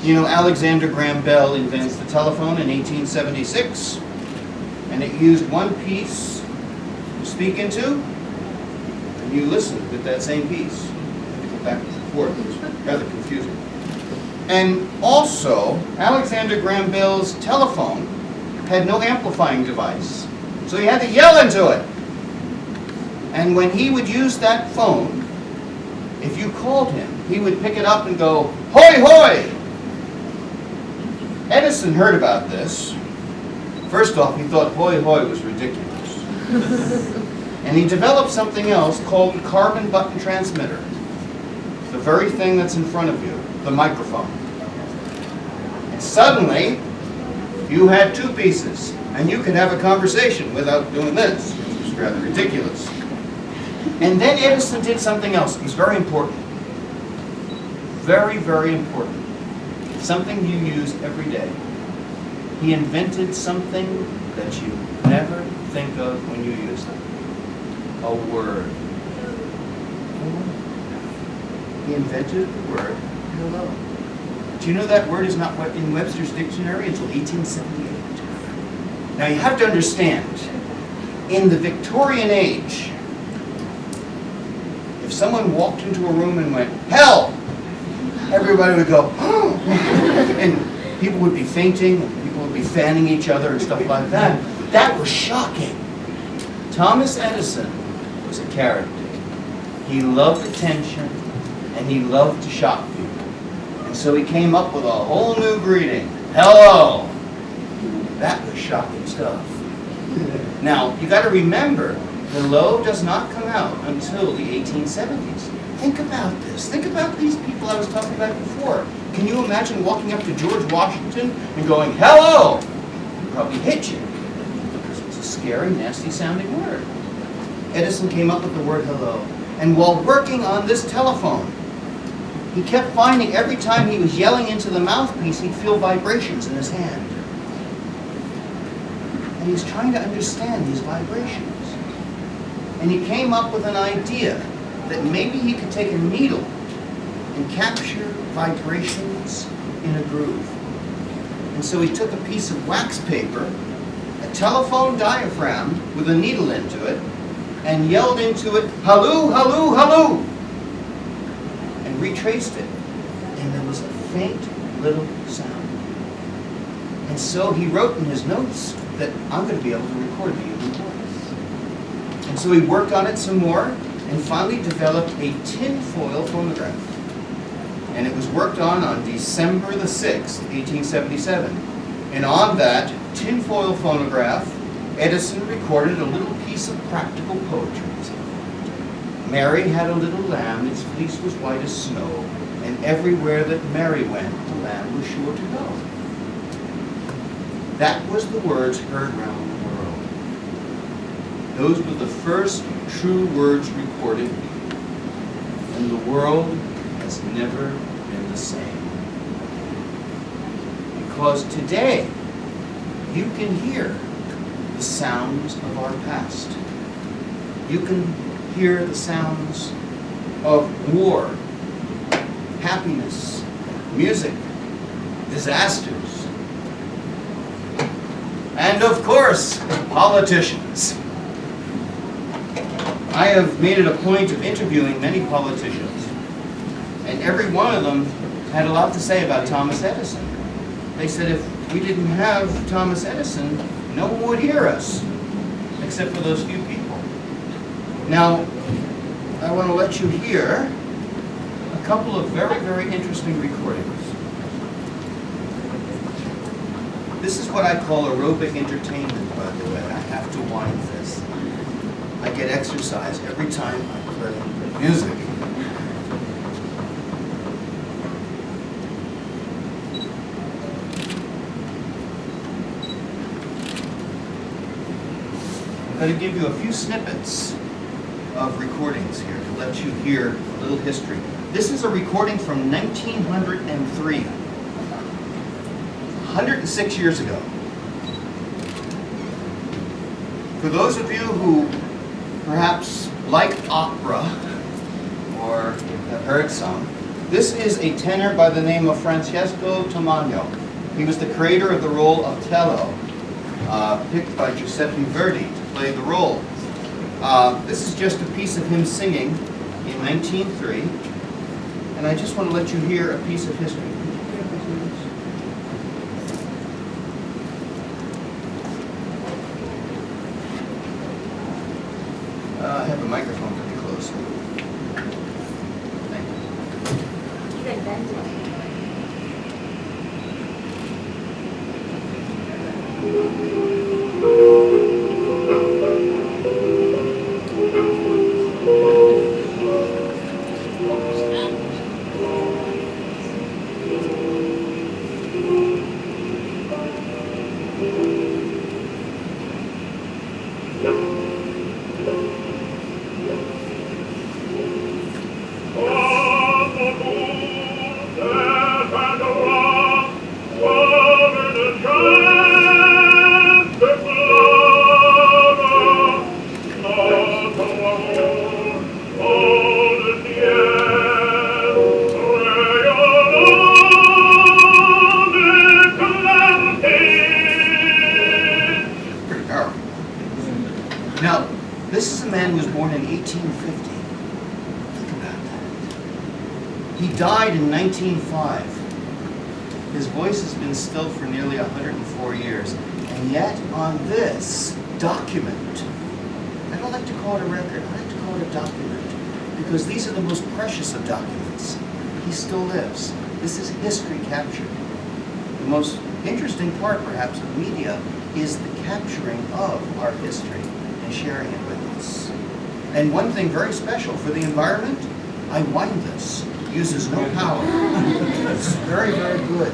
You know, Alexander Graham Bell invents the telephone in 1876, and it used one piece to speak into, and you listened with that same piece. You had to go back and forth. It was rather confusing. And also, Alexander Graham Bell's telephone had no amplifying device, so he had to yell into it. And when he would use that phone, if you called him, he would pick it up and go, "Hoy, hoy!" Edison heard about this. First off, he thought hoy, hoy was ridiculous. And he developed something else called the carbon button transmitter. The very thing that's in front of you, the microphone. And suddenly, you had two pieces, and you could have a conversation without doing this, which was rather ridiculous. And then Edison did something else. It was very important. Very, very important. Something you use every day. He invented something that you never think of when you use it. A word. He invented the word hello. Do you know that word is not in Webster's dictionary until 1878? Now you have to understand, in the Victorian age, if someone walked into a room and went, "Hell!" everybody would go, "Oh!" And people would be fainting, and people would be fanning each other and stuff like that. That was shocking. Thomas Edison was a character. He loved attention, and he loved to shock people. And so he came up with a whole new greeting. Hello! That was shocking stuff. Now, you got to remember, hello does not come out until the 1870s. Think about this. Think about these people I was talking about before. Can you imagine walking up to George Washington and going, "Hello"? He'd probably hit you, because it's a scary, nasty sounding word. Edison came up with the word hello. And while working on this telephone, he kept finding every time he was yelling into the mouthpiece, he'd feel vibrations in his hand. And he's trying to understand these vibrations. And he came up with an idea that maybe he could take a needle and capture vibrations in a groove. And so he took a piece of wax paper, a telephone diaphragm with a needle into it, and yelled into it, "Halloo, halloo, halloo!" and retraced it. And there was a faint little sound. And so he wrote in his notes that I'm going to be able to record the human voice. And so he worked on it some more, and finally developed a tinfoil phonograph. And it was worked on December the 6th, 1877. And on that tinfoil phonograph, Edison recorded a little piece of practical poetry. Mary had a little lamb, its fleece was white as snow, and everywhere that Mary went, the lamb was sure to go. That was the words heard round the world. Those were the first true words recorded, and the world has never been the same. Because today, you can hear the sounds of our past. You can hear the sounds of war, happiness, music, disasters, and of course, politicians. I have made it a point of interviewing many politicians, and every one of them had a lot to say about Thomas Edison. They said if we didn't have Thomas Edison, no one would hear us, except for those few people. Now, I want to let you hear a couple of very, very interesting recordings. This is what I call aerobic entertainment, by the way. I have to wind this. I get exercise every time I play music. I'm going to give you a few snippets of recordings here to let you hear a little history. This is a recording from 1903, 106 years ago. For those of you who perhaps like opera or have heard some, This is a tenor by the name of Francesco Tamagno. He was the creator of the role of Tello, picked by Giuseppe Verdi to play the role. This is just a piece of him singing in 1903, and I just want to let you hear a piece of history. I have a microphone pretty close. Thank you. You invented it. Now, this is a man who was born in 1850. Think about that. He died in 1905. His voice has been still for nearly 104 years. And yet, on this document, I don't like to call it a record, I like to call it a document, because these are the most precious of documents. He still lives. This is history captured. The most interesting part, perhaps, of media is the capturing of our history and sharing it with us. And one thing very special for the environment, I wind this. Uses no power. It's very, very good.